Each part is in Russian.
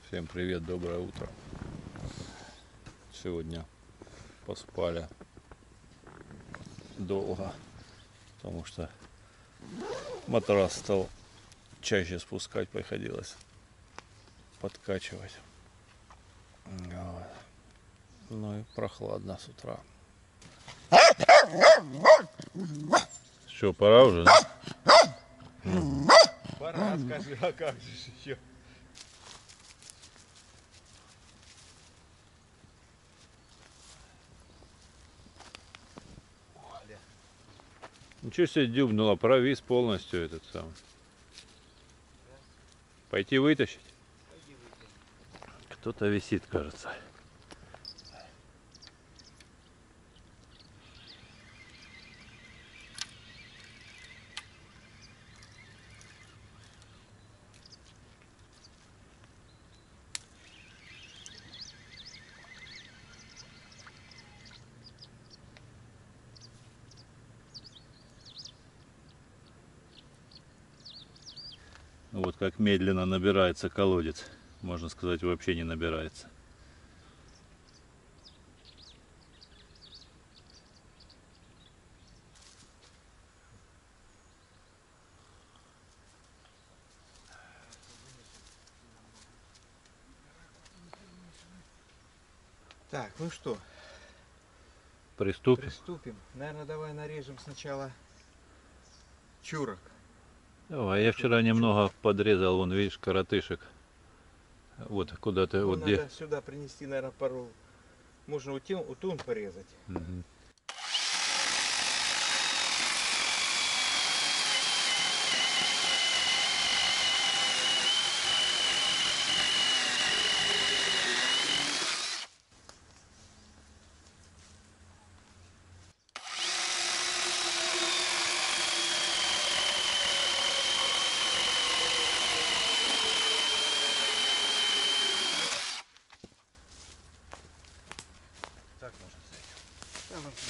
Всем привет, доброе утро. Сегодня поспали долго, потому что матрас стал чаще спускать, приходилось подкачивать. Вот. Ну и прохладно с утра. Что, пора уже, да? Пора, скажи, а как же еще? Ничего себе дюбнуло, провис полностью этот сам. Пойти вытащить? Кто-то висит, кажется. Вот как медленно набирается колодец. Можно сказать, вообще не набирается. Так, ну что, Приступим? Наверное, давай нарежем сначала чурок. Давай, я вчера немного подрезал, вон, видишь, коротышек. Вот куда-то, Ну, вот где. надо сюда принести, наверное, пару. Можно утун порезать. Мгм. Так можно сойти.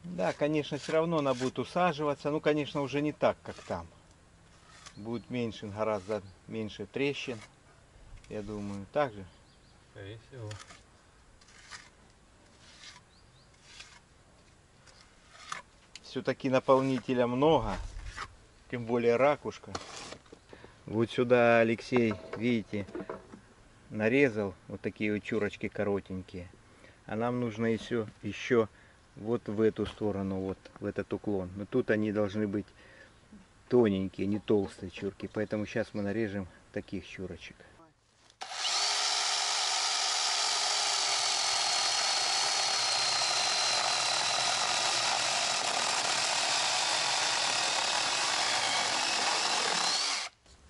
Да, конечно, все равно она будет усаживаться. Ну, конечно, уже не так, как там. Будет меньше, гораздо меньше трещин. Я думаю, так же. Скорее всего. Все-таки наполнителя много. Тем более ракушка. Вот сюда Алексей, видите, нарезал вот такие вот чурочки коротенькие. А нам нужно еще вот в эту сторону, вот в этот уклон. Но тут они должны быть тоненькие, не толстые чурки. Поэтому сейчас мы нарежем таких чурочек.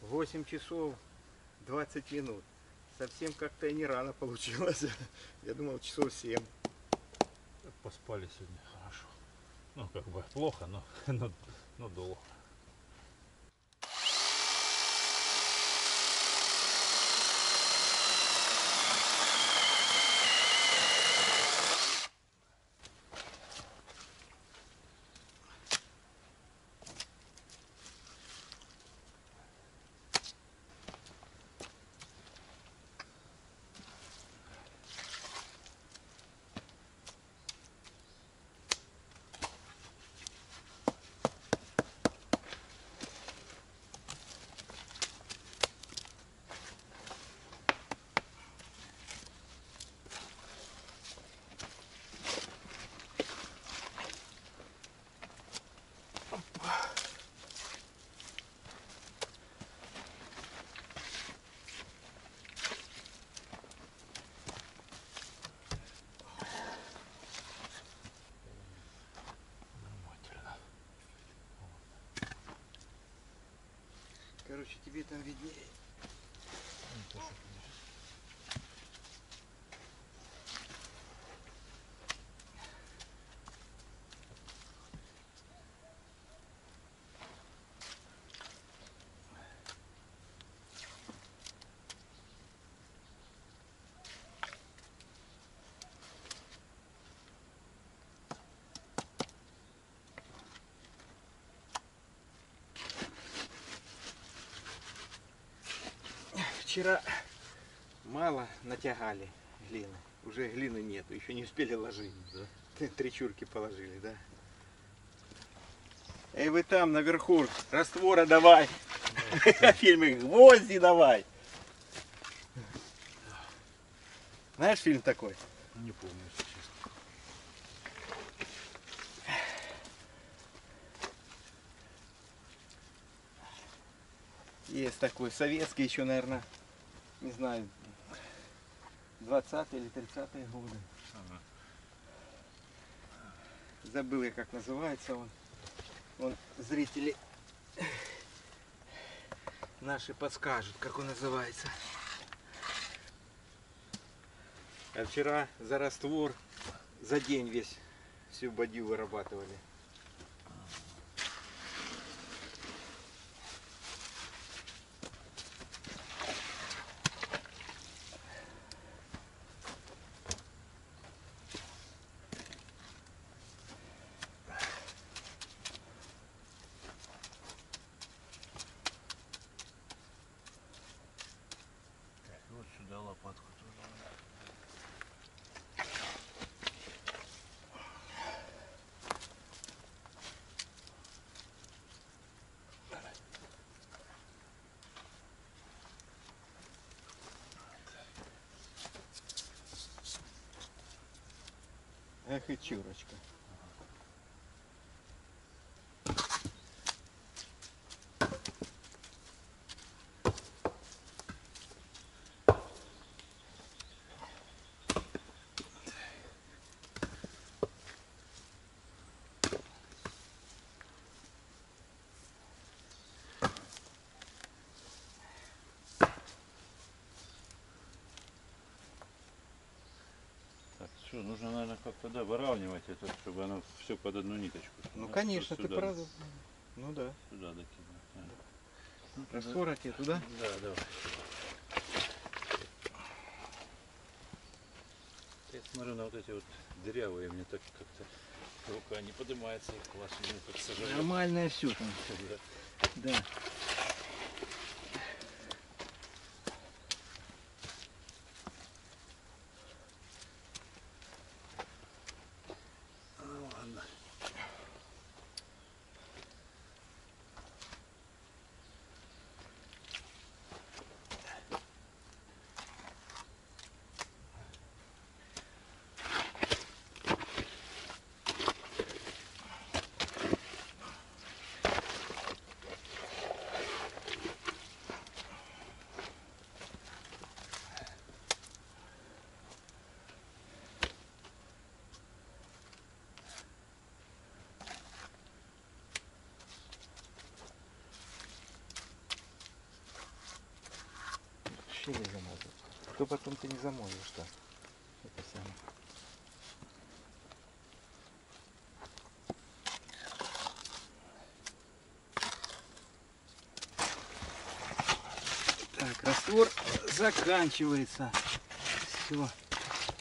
Восемь часов 20 минут. Совсем как-то и не рано получилось. Я думал часов 7. Поспали сегодня хорошо. Ну, как бы плохо, но долго. Короче, тебе там виднее. Вчера мало натягали глины. Уже глины нету, еще не успели ложить. Да? Три чурки положили, да. Эй, вы там наверху, раствора давай. Фильмы гвозди давай. Знаешь фильм такой? Не помню, если честно. Есть такой, советский еще, наверное, не знаю, 20-е или 30-е годы. Ага. Забыл я, как называется он. Он зрители наши подскажут, как он называется. А вчера за раствор за день весь всю бадью вырабатывали. Вот сюда лопатку тоже. Эх и чурочка. Так, что, нужно, наверное, как-то, да, выравнивать это, чтобы оно все под одну ниточку. Ну Да, конечно, сюда, ты правда. Ну да. Сюда докидывать. Да. Ну, Раствора тебе туда? Да, давай. Я смотрю на вот эти вот дырявые, мне так как-то рука не поднимается, их классно, ну, как сажаю. Нормальное все там. Да. Да. Ну ладно. Щели замазал. То потом ты не замоешь, что это самое. Так, раствор заканчивается. Все.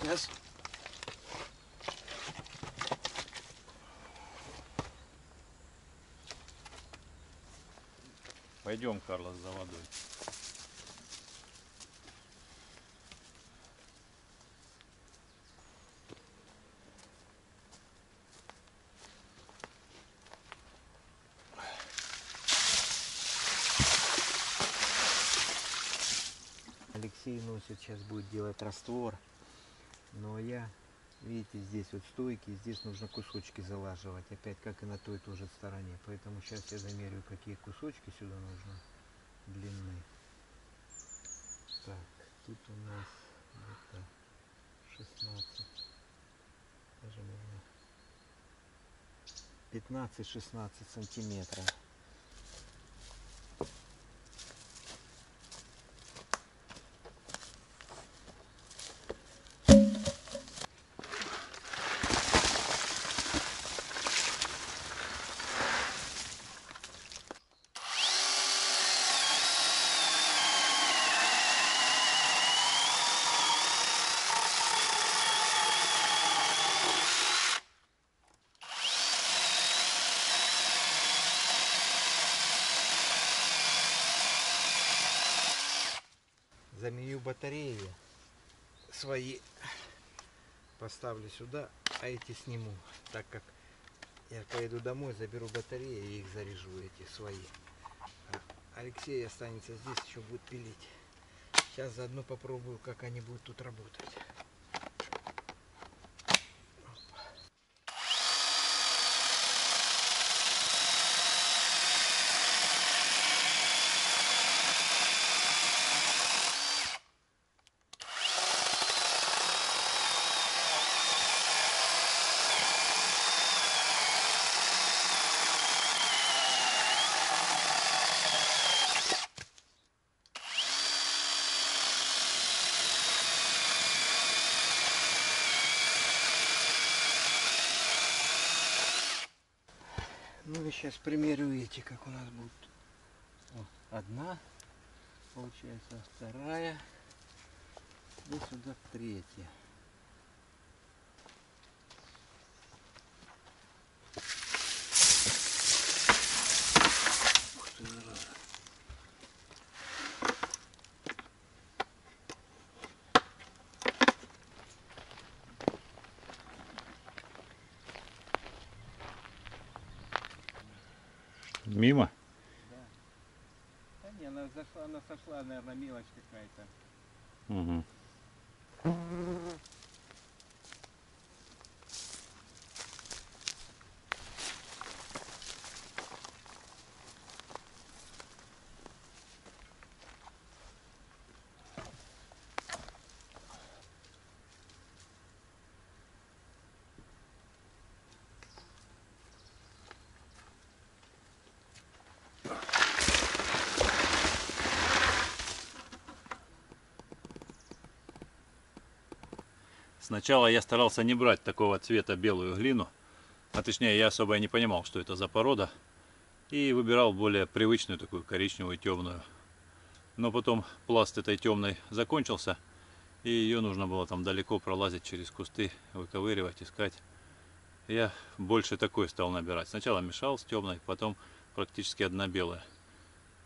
Сейчас. Пойдем, Карлос, за водой. Алексей носит, сейчас будет делать раствор. Но я, видите, здесь вот стойки, здесь нужно кусочки залаживать. Опять как и на той тоже стороне. Поэтому сейчас я замерю, какие кусочки сюда нужно длины. Так, тут у нас где-то 16, даже можно 15-16 сантиметров. заменю батареи свои, поставлю сюда, а эти сниму, так как я поеду домой, заберу батареи и их заряжу, эти свои. А Алексей останется здесь, еще будет пилить. Сейчас заодно попробую, как они будут тут работать. Ну и сейчас примерю эти, как у нас будут. О, одна, получается, вторая и сюда третья. Ух ты, зараза. Мимо? Да. Да не, она зашла, она сошла, наверное, мелочь какая-то. Угу. Сначала я старался не брать такого цвета белую глину, а точнее я особо и не понимал, что это за порода, и выбирал более привычную такую коричневую темную. Но потом пласт этой темной закончился, и ее нужно было там далеко пролазить через кусты, выковыривать, искать. Я больше такой стал набирать. Сначала мешал с темной, потом практически одна белая.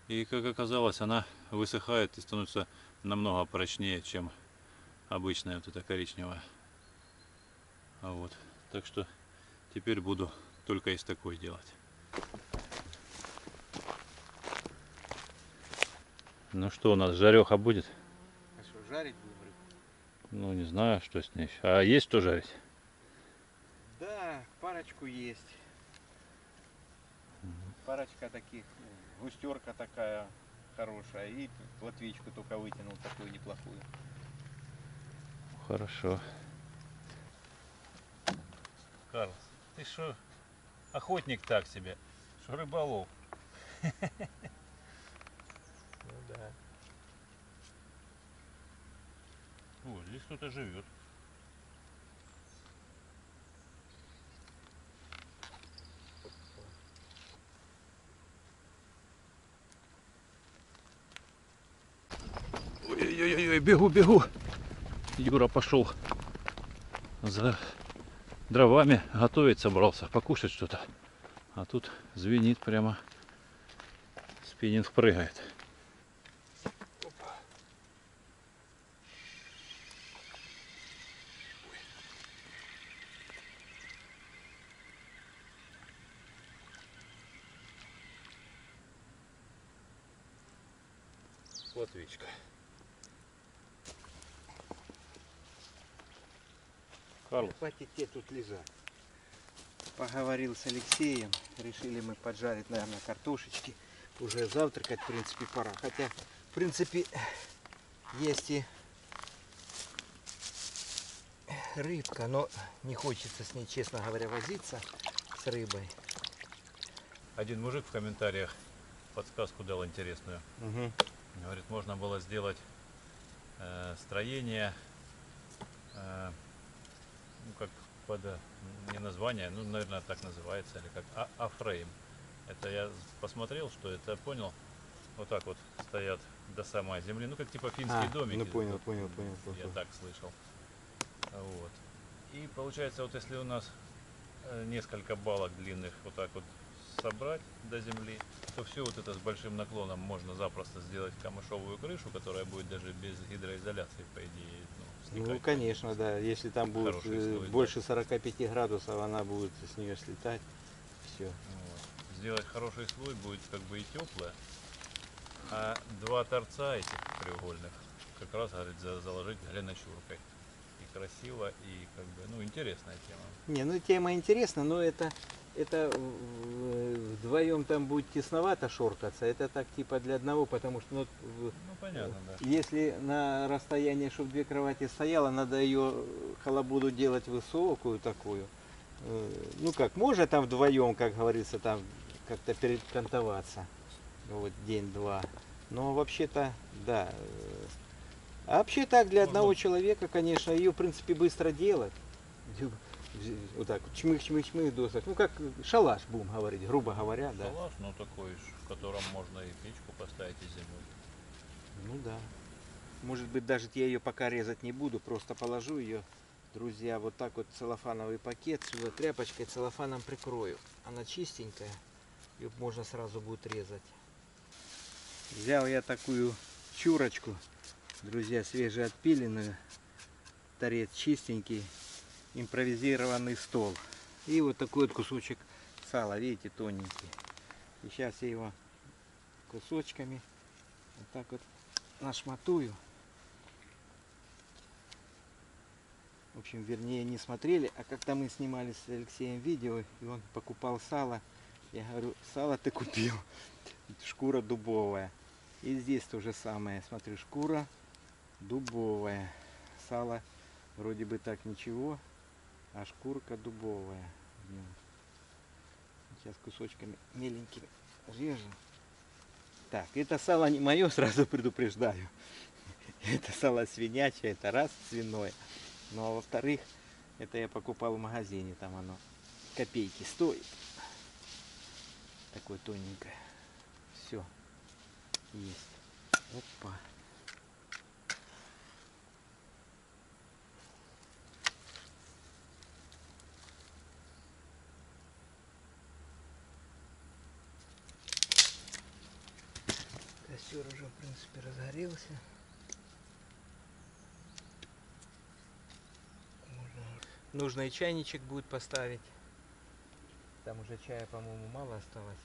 И как оказалось, она высыхает и становится намного прочнее, чем обычная вот эта коричневая. Вот. Так что теперь буду только из такой делать. Ну что, у нас жареха будет? А что, жарить будем рыбу? Ну не знаю, что с ней. А есть что жарить? Да, парочку есть. Парочка таких, густерка такая хорошая. И плотвичку только вытянул, такую неплохую. Хорошо. Карлос, ты что, охотник так себе? Что рыболов? Ну да. О, здесь кто-то живет. Ой-ой-ой, бегу, бегу. Юра пошел за дровами, готовить собрался, покушать что-то. А тут звенит прямо, спиннинг прыгает. Плотвичка. Карлос. Хватит тебе тут лежать. Поговорил с Алексеем. Решили мы поджарить, наверное, картошечки. Уже завтракать, в принципе, пора. Хотя, в принципе, есть и рыбка, но не хочется с ней, честно говоря, возиться, с рыбой. Один мужик в комментариях подсказку дал интересную. Угу. Говорит, можно было сделать строение, ну как не название, ну наверное так называется, или как афрейм. Это я посмотрел, что это, понял, вот так вот стоят до самой земли, ну как типа финские домики. Ну понял, Вот, понял. я так слышал. Вот. И получается, вот если у нас несколько балок длинных вот так вот собрать до земли, то все вот это с большим наклоном можно запросто сделать камышовую крышу, которая будет даже без гидроизоляции, по идее, Ну, стекать. конечно, да. Если там будет Хороший слой, больше 45 градусов, она будет с нее слетать. Все. Вот. Сделать хороший слой будет как бы и теплое, а два торца этих треугольных как раз, говорит, заложить глиночуркой. И красиво, и как бы, ну, интересная тема. Не, ну тема интересна, но это вдвоем там будет тесновато шоркаться. Это так типа для одного, потому что ну, Ну, понятно, да. если на расстоянии, чтобы две кровати стояло, надо ее халабуду делать высокую такую. Ну как, можно там вдвоем, как говорится, там как-то перекантоваться. Вот день-два. Но вообще-то, да. А вообще так, для одного человека, конечно, ее в принципе быстро делать. Вот так, чмых-чмых-чмых досок. Ну как шалаш, будем говорить, грубо говоря, да. Шалаш, ну такой, в котором можно и печку поставить и зимой. Ну да. Может быть, даже я ее пока резать не буду, просто положу ее, друзья, вот так вот целлофановый пакет, сюда тряпочкой целлофаном прикрою. Она чистенькая, ее можно сразу будет резать. Взял я такую чурочку, друзья, свежеотпиленную, торец чистенький, импровизированный стол. И вот такой вот кусочек сала, видите, тоненький. И сейчас я его кусочками вот так вот нашматую. В общем, вернее, не смотрели, а как-то мы снимали с Алексеем видео, и он покупал сало. Я говорю, сало ты купил, шкура дубовая. И здесь то же самое, смотрю, шкура дубовая. Сало вроде бы так ничего, а шкурка дубовая. Сейчас кусочками меленькими режем. Так, это сало не мое, сразу предупреждаю. Это сало свинячье, это раз, свиное. Ну а во-вторых, это я покупал в магазине, там оно копейки стоит. Такое тоненькое. Все. Есть. Опа. Костер уже, в принципе, разгорелся. Нужно и чайничек будет поставить. Там уже чая, по-моему, мало осталось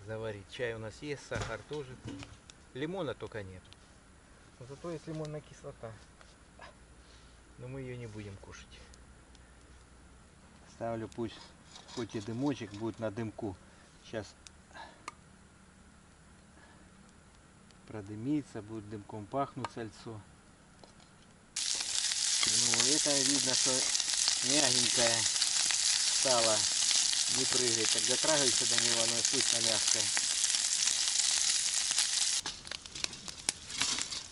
заварить. Чай у нас есть, сахар тоже. Лимона только нет. Но зато есть лимонная кислота. Но мы ее не будем кушать. Ставлю, пусть хоть и дымочек будет на дымку. Сейчас продымится, будет дымком пахнуть сальцо. Ну, это видно, что мягенькое сало. Не прыгает, так дотрагивайся до него, оно вкусно мягкое.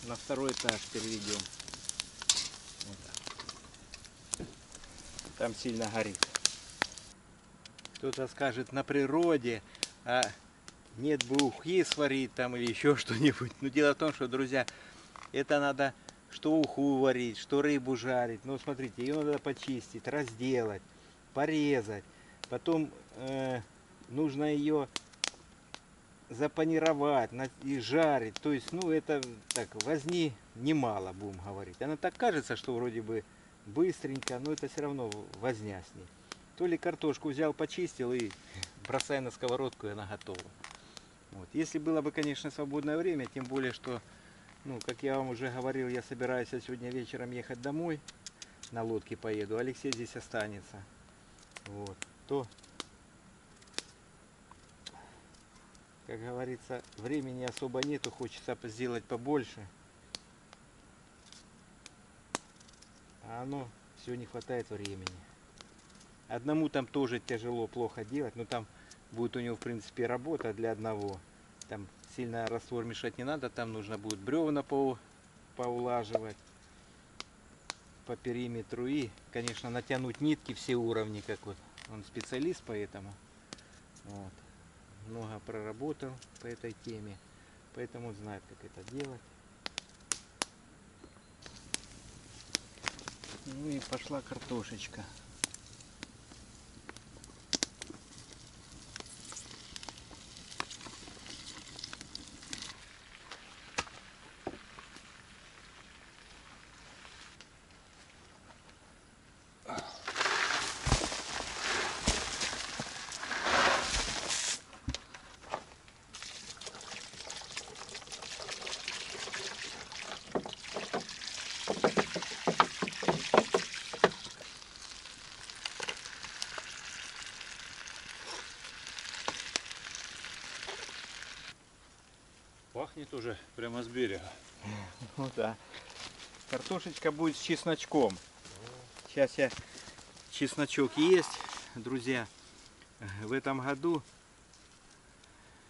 На второй этаж переведем. Вот так. Там сильно горит. Кто-то скажет, на природе, а нет бы ухи сварить там или еще что-нибудь. Но дело в том, что, друзья, это надо что уху варить, что рыбу жарить. Ну, смотрите, ее надо почистить, разделать, порезать. Потом нужно ее запанировать и жарить. То есть, ну, это так, возни немало, будем говорить. Она так кажется, что вроде бы быстренько, но это все равно возня с ней. То ли картошку взял, почистил и бросай на сковородку, и она готова. Вот. Если было бы, конечно, свободное время, тем более, что, ну, как я вам уже говорил, я собираюсь сегодня вечером ехать домой, на лодке поеду, Алексей здесь останется. Вот. То, как говорится, времени особо нету, хочется сделать побольше. А оно все не хватает времени. Одному там тоже тяжело, плохо делать, но там будет у него в принципе работа для одного. Там сильно раствор мешать не надо, там нужно будет бревна поулаживать по периметру и, конечно, натянуть нитки все уровни, как вот он специалист поэтому. Вот. Много проработал по этой теме, поэтому знает, как это делать. Ну и пошла картошечка. Пахнет уже прямо с берега. Ну да. Картошечка будет с чесночком. Сейчас чесночок есть, друзья. В этом году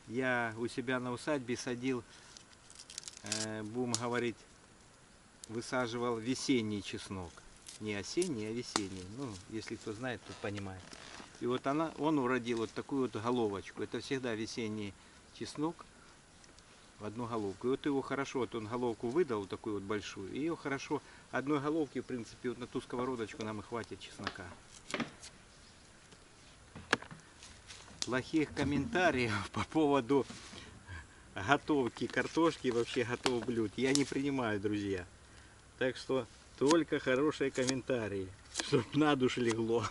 я у себя на усадьбе садил, будем говорить, высаживал весенний чеснок. Не осенний, а весенний. Ну, если кто знает, тот понимает. И вот он уродил вот такую вот головочку. Это всегда весенний чеснок в одну головку. И вот его хорошо, вот он головку выдал, вот такую вот большую. И ее хорошо, одной головки, в принципе, вот на ту сковородочку нам и хватит чеснока. Плохих комментариев по поводу готовки картошки и вообще готовых блюд я не принимаю, друзья. Так что только хорошие комментарии, чтоб на душу легло.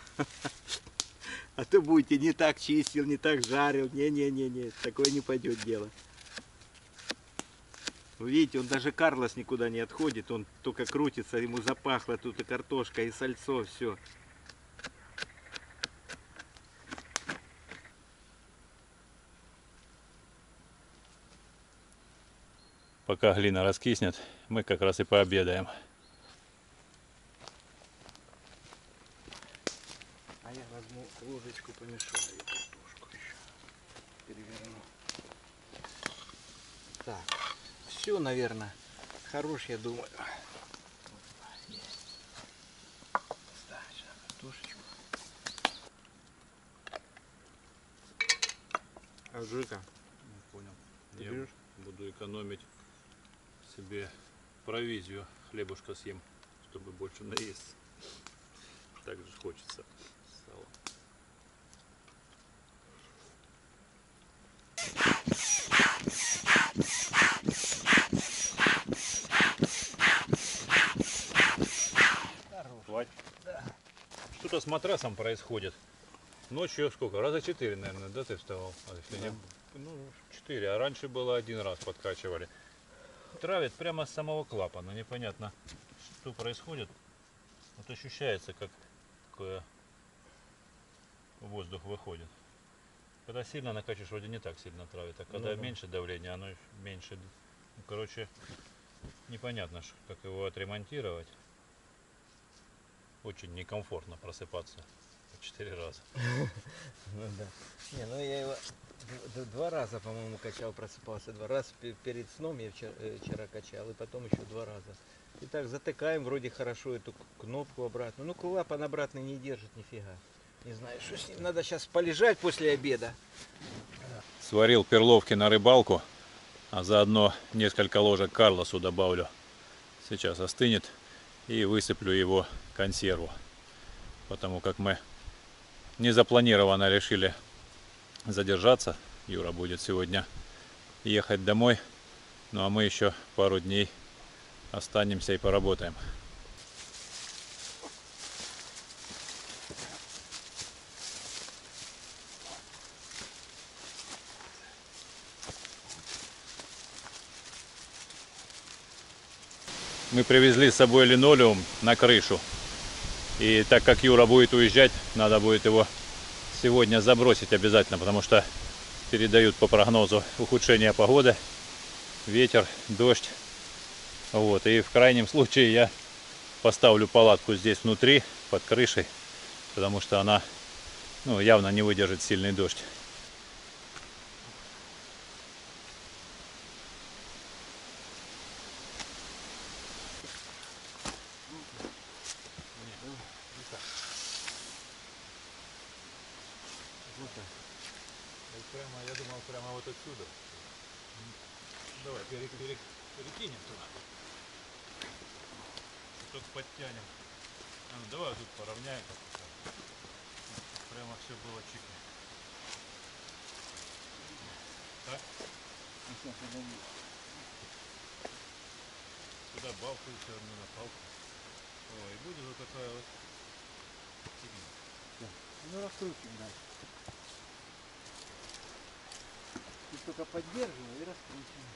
А то будете не так чистил, не так жарил. Не-не-не-не, такое не пойдет дело. Вы видите, он даже Карлос никуда не отходит, он только крутится, ему запахло тут и картошка, и сальцо, все. Пока глина раскиснет, мы как раз и пообедаем. А я возьму ложечку, помешаю картошку еще. Переверну. Так, все, наверное, хорош, я думаю. Есть. Ставим сюда картошечку. А жика? Понял. Ты Я берешь? буду экономить себе провизию. Хлебушка съем, чтобы больше наесться. Так же хочется сала. Хорош. Да. Что-то с матрасом происходит. Ночью сколько? Раза 4, наверное, да, ты вставал? А если Да. не... Ну, 4, а раньше было 1 раз подкачивали. Травит прямо с самого клапана. Непонятно, что происходит. Вот ощущается, как воздух выходит. Когда сильно накачиваешь, вроде не так сильно травит. А когда Ну да. меньше давления, оно меньше. Ну, короче, непонятно, как его отремонтировать. Очень некомфортно просыпаться по 4 раза. Ну да. Не, ну я его 2 раза, по-моему, качал, просыпался. 2 раза перед сном я вчера качал, и потом еще 2 раза. И так затыкаем вроде хорошо эту кнопку обратно. Ну клапан обратно не держит нифига. Не знаю, что с ним. Надо сейчас полежать после обеда. Сварил перловки на рыбалку, а заодно несколько ложек Карлосу добавлю. Сейчас остынет и высыплю его консерву. Потому как мы незапланированно решили задержаться. Юра будет сегодня ехать домой. Ну а мы еще пару дней останемся и поработаем. Мы привезли с собой линолеум на крышу. И так как Юра будет уезжать, надо будет его сегодня забросить обязательно, потому что передают по прогнозу ухудшение погоды, ветер, дождь. Вот. И в крайнем случае я поставлю палатку здесь внутри, под крышей, потому что она явно не выдержит сильный дождь. Прямо, я думал, прямо вот отсюда. Давай, перекинем туда. Только подтянем. А ну, давай тут поравняем. Прямо все было чики. Так? Сюда балку еще одну на палку. О, и будет вот такая вот фигня. Ну раскрутим, да. И только поддерживаем и раскручиваем.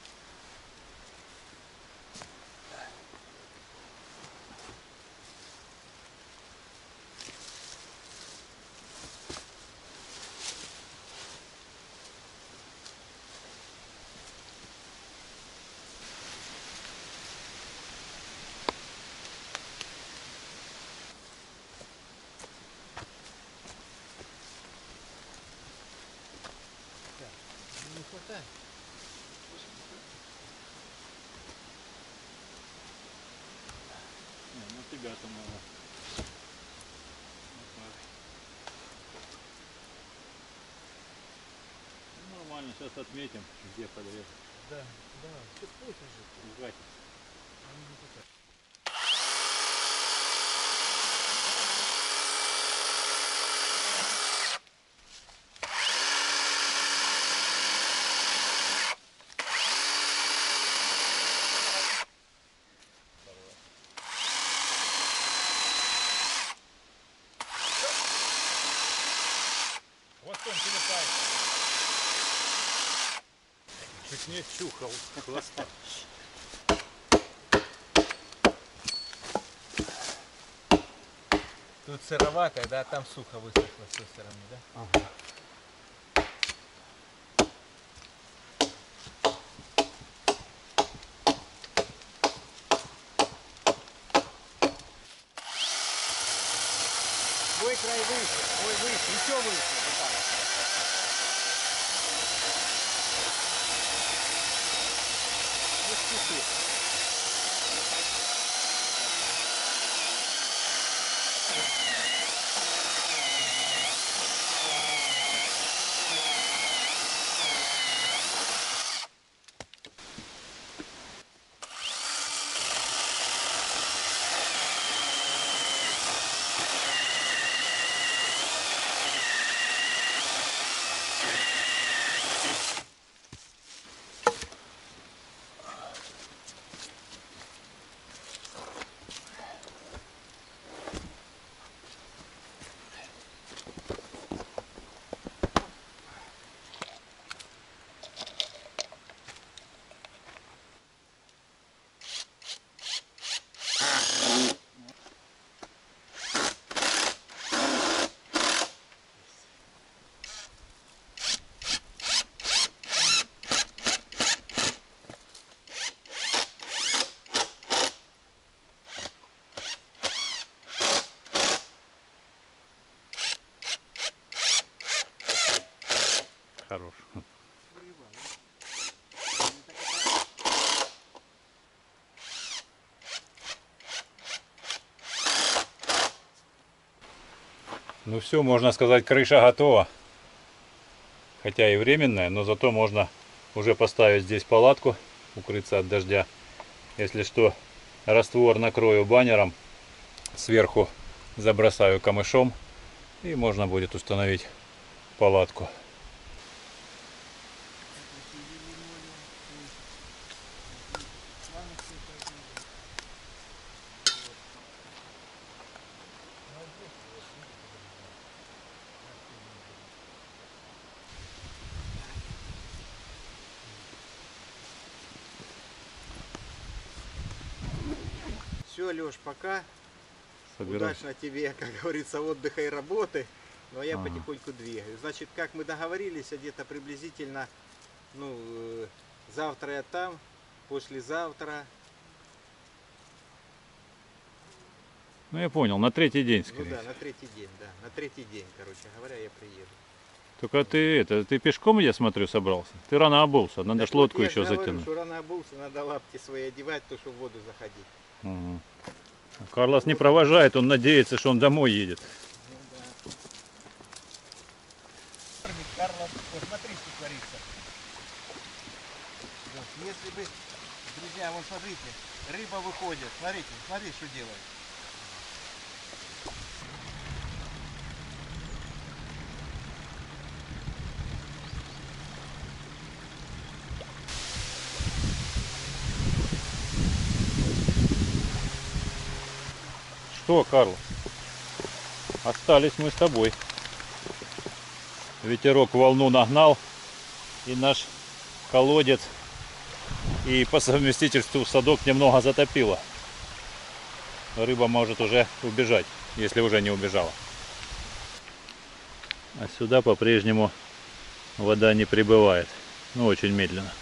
ребята могут. Ну, нормально, сейчас отметим, где подрез. Да, да, все поздно же. Гать. Хвостом телепай. Чуть не чухал хвоста. Тут сыроватое, да, там сухо высохло с той стороны, да? Ага. Твой край выше, твой выше, еще выше. Вот так. Не спеши. Хорош. Ну все, можно сказать, крыша готова. Хотя и временная, но зато можно уже поставить здесь палатку, укрыться от дождя. Если что, раствор накрою баннером, сверху забросаю камышом, и можно будет установить палатку. Все, Леш, пока. Собирай. Удачно тебе, как говорится, отдыха и работы. Но я Ага. потихоньку двигаюсь. Значит, как мы договорились, где-то приблизительно, ну, завтра я там, послезавтра. Ну я понял, на третий день Ну скорее. да, на третий день, да. На третий день, короче говоря, я приеду. Только ты пешком, я смотрю, собрался. Ты рано обулся, надо Так ж лодку вот я еще же говорю, затянуть. что рано обулся, надо лапти свои одевать, то что в воду заходить. Угу. Карлос не провожает, он надеется, что он домой едет. Ну да. Карлос, вот смотри, что творится. Вот, если бы, друзья, вот смотрите, рыба выходит, смотрите, смотри, что делает. Что, Карлос? Остались мы с тобой. Ветерок волну нагнал, и наш колодец и по совместительству садок немного затопило. Рыба может уже убежать, если уже не убежала. А сюда по-прежнему вода не прибывает. Ну, очень медленно.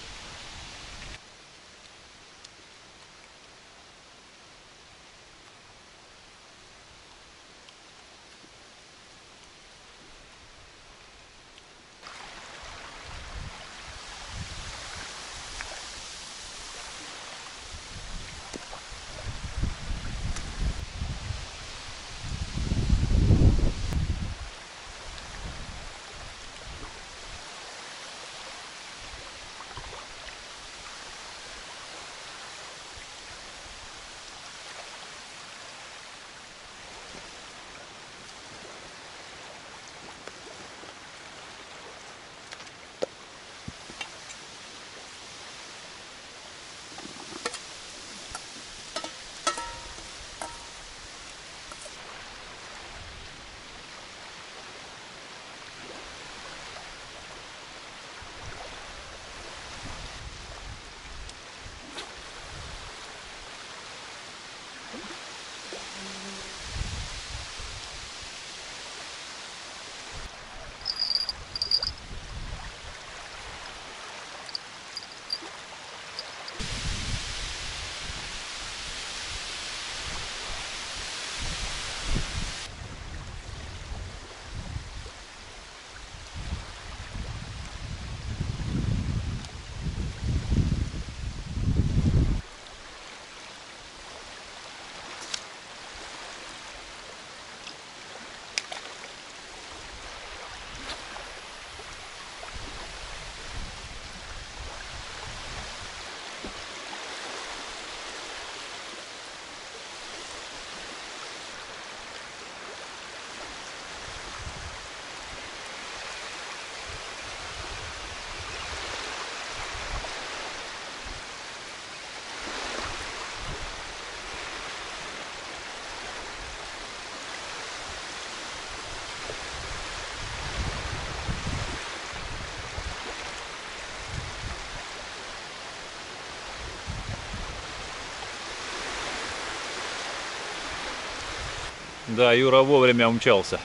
Да, Юра вовремя умчался.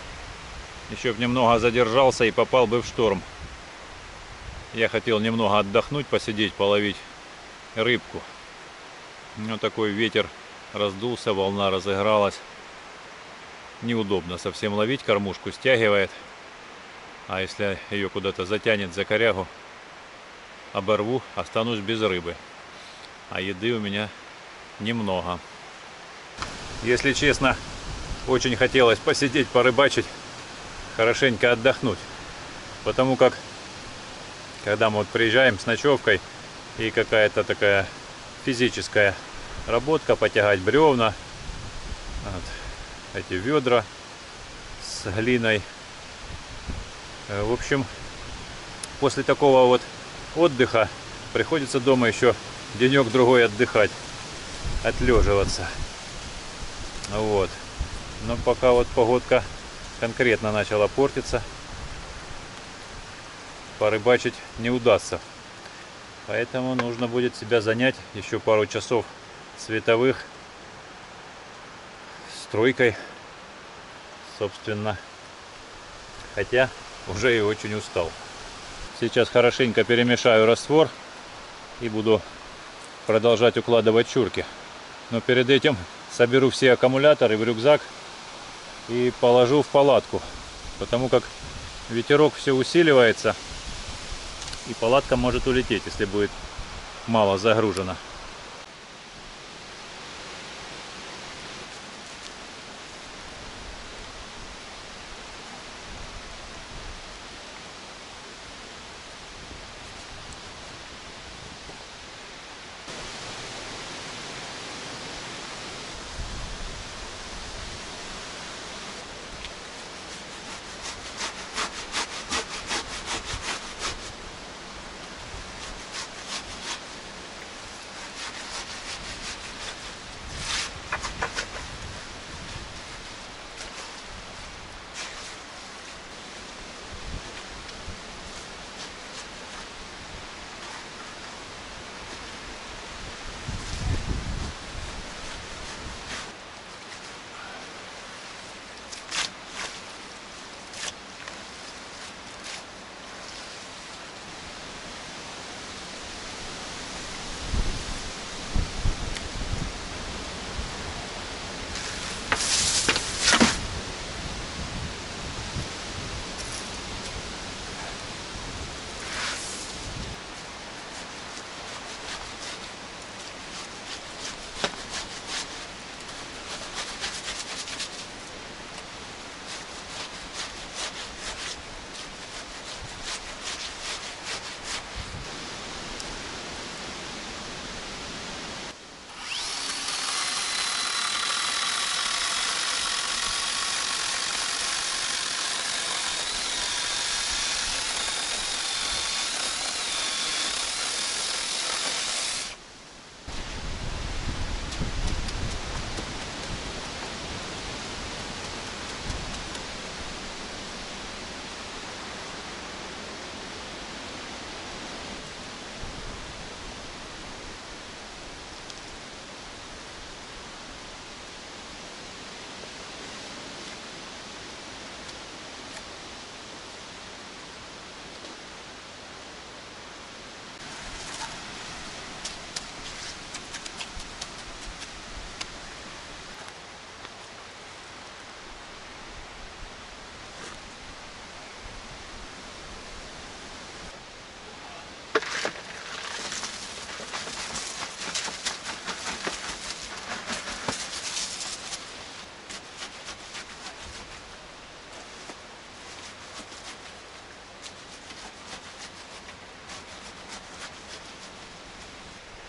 Еще бы немного задержался и попал бы в шторм. Я хотел немного отдохнуть, посидеть, половить рыбку. Но такой ветер раздулся, волна разыгралась. Неудобно совсем ловить, кормушку стягивает. А если ее куда-то затянет за корягу, оборву, останусь без рыбы. А еды у меня немного. Если честно, очень хотелось посидеть, порыбачить, хорошенько отдохнуть. Потому как, когда мы вот приезжаем с ночевкой и какая-то такая физическая работка, потягать бревна, вот, эти ведра с глиной. В общем, после такого вот отдыха приходится дома еще денек-другой отдыхать, отлеживаться. Вот. Но пока вот погодка конкретно начала портиться, порыбачить не удастся. Поэтому нужно будет себя занять еще пару часов световых стройкой, собственно. Хотя уже и очень устал. Сейчас хорошенько перемешаю раствор и буду продолжать укладывать чурки. Но перед этим соберу все аккумуляторы в рюкзак и положу в палатку. Потому как ветерок все усиливается, и палатка может улететь, если будет мало загружена.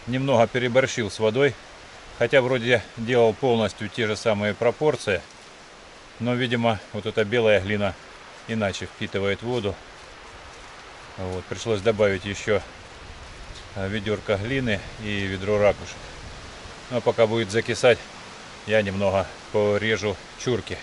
Немного переборщил с водой, хотя вроде делал полностью те же самые пропорции, но, видимо, вот эта белая глина иначе впитывает воду. Вот, пришлось добавить еще ведерко глины и ведро ракушек. Но пока будет закисать, я немного порежу чурки.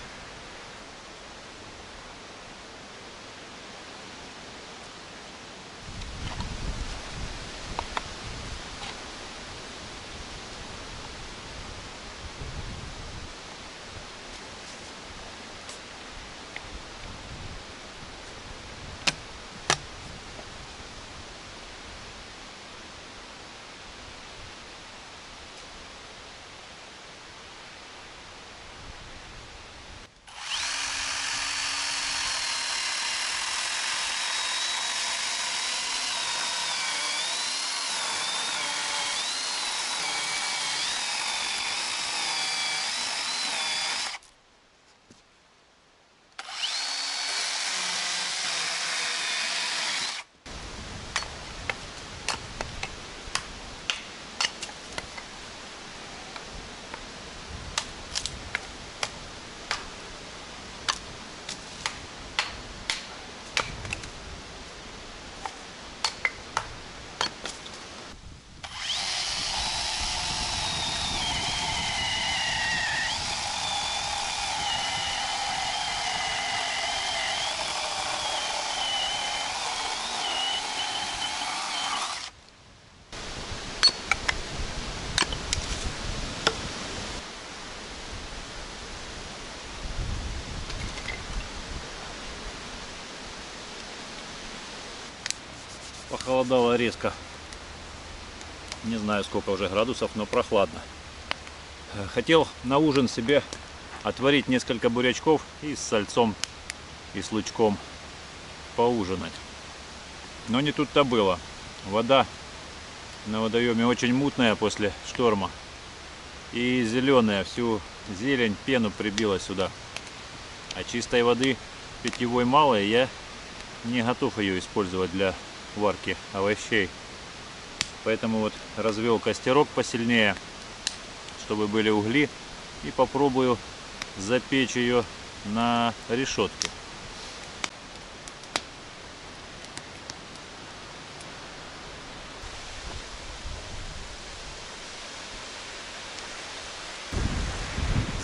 Похолодало резко. Не знаю, сколько уже градусов, но прохладно. Хотел на ужин себе отварить несколько бурячков и с сальцом и с лучком поужинать. Но не тут-то было. Вода на водоеме очень мутная после шторма. И зеленая, всю зелень, пену прибила сюда. А чистой воды питьевой мало, и я не готов ее использовать для варки овощей. Поэтому вот развел костерок посильнее, чтобы были угли, и попробую запечь ее на решетке.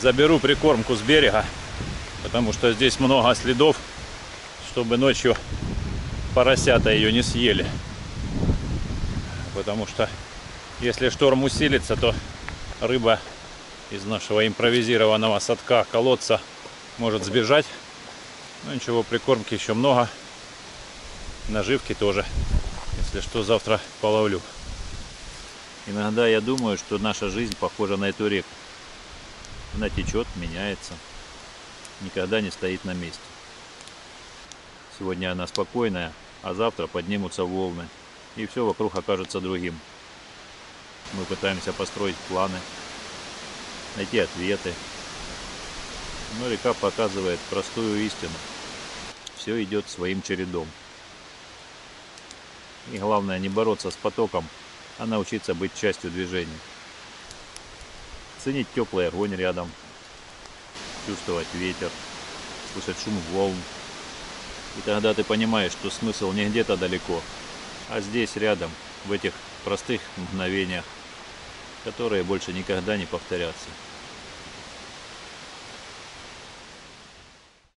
Заберу прикормку с берега, потому что здесь много следов, чтобы ночью поросята ее не съели. Потому что если шторм усилится, то рыба из нашего импровизированного садка, колодца может сбежать. Но ничего, прикормки еще много, наживки тоже. Если что, завтра половлю. Иногда я думаю, что наша жизнь похожа на эту реку. Она течет, меняется, никогда не стоит на месте. Сегодня она спокойная, а завтра поднимутся волны, и все вокруг окажется другим. Мы пытаемся построить планы, найти ответы, но река показывает простую истину. Все идет своим чередом. И главное не бороться с потоком, а научиться быть частью движения. Ценить теплый огонь рядом, чувствовать ветер, слышать шум волн. И тогда ты понимаешь, что смысл не где-то далеко, а здесь рядом, в этих простых мгновениях, которые больше никогда не повторятся.